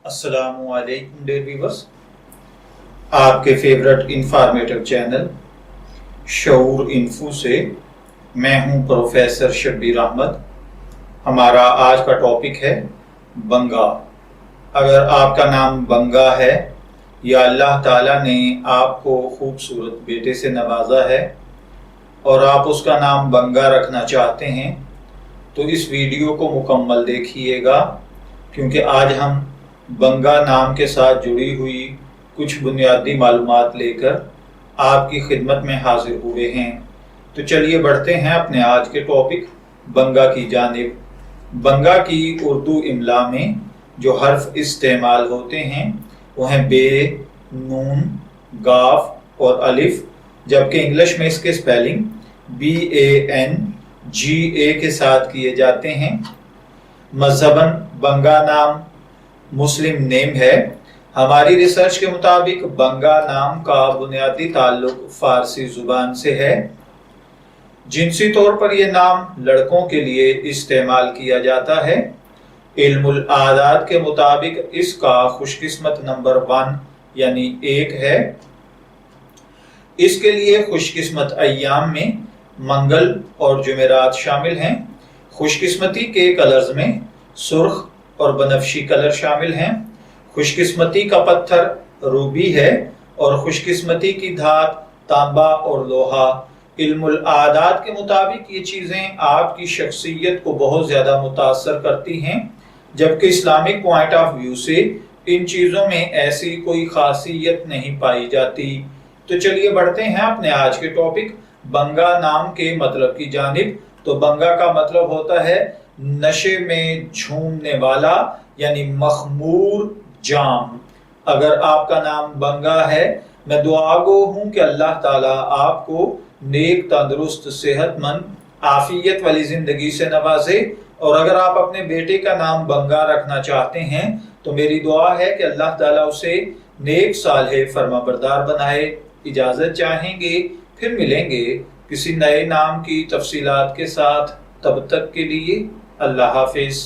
अस्सलामु अलैकुम dear viewers, आपके फेवरेट इंफॉर्मेटिव चैनल शऊर इन्फो से मैं हूं प्रोफेसर शब्बीर अहमद। हमारा आज का टॉपिक है बंगा। अगर आपका नाम बंगा है या अल्लाह ताला ने आपको खूबसूरत बेटे से नवाजा है और आप उसका नाम बंगा रखना चाहते हैं तो इस वीडियो को मुकम्मल देखिएगा, क्योंकि आज हम बंगा नाम के साथ जुड़ी हुई कुछ बुनियादी मालूमात लेकर आपकी खिदमत में हाजिर हुए हैं। तो चलिए बढ़ते हैं अपने आज के टॉपिक बंगा की जानिब। बंगा की उर्दू इमला में जो हर्फ इस्तेमाल होते हैं वो हैं बे, नून, गाफ और अलिफ, जबकि इंग्लिश में इसके स्पेलिंग BANGA के साथ किए जाते हैं। मजहबन बंगा नाम मुस्लिम नेम है। हमारी रिसर्च के मुताबिक बंगा नाम का बुनियादी ताल्लुक फारसी जुबान से है। जिनसी तौर पर यह नाम लड़कों के लिए इस्तेमाल किया जाता है। इल्मुल आदात के मुताबिक इसका खुशकिस्मत नंबर 1 यानी 1 है। इसके लिए खुशकिस्मत अय्याम में मंगल और जुमेरात शामिल हैं। खुशकिस्मती के कलर्स में सुर्ख और बनफशी कलर शामिल हैं। खुशकिस्मती का पत्थर रूबी है और खुशकिस्मती की धात तांबा और लोहा। इल्मुल आदात के मुताबिक ये चीज़ें आपकी शख्सियत को बहुत ज़्यादा मुतासर करती हैं, जबकि इस्लामिक पॉइंट ऑफ व्यू से इन चीज़ों में ऐसी कोई खासियत नहीं पाई जाती। तो चलिए बढ़ते हैं अपने आज के टॉपिक बंगा नाम के मतलब की जानिब। तो बंगा का मतलब होता है नशे में झूमने वाला, यानी मखमूर जाम। अगर आपका नाम बंगा है, मैं दुआगो हूं कि अल्लाह ताला आपको नेक, तंदुरुस्त, सेहतमंद, आफियत वाली जिंदगी से नवाजे। और अगर आप अपने बेटे का नाम बंगा रखना चाहते हैं तो मेरी दुआ है कि अल्लाह ताला उसे नेक, सालेह, फरमाबरदार बनाए। इजाजत चाहेंगे, फिर मिलेंगे किसी नए नाम की तफसीलात के साथ। तब तक के लिए अल्लाह हाफिज।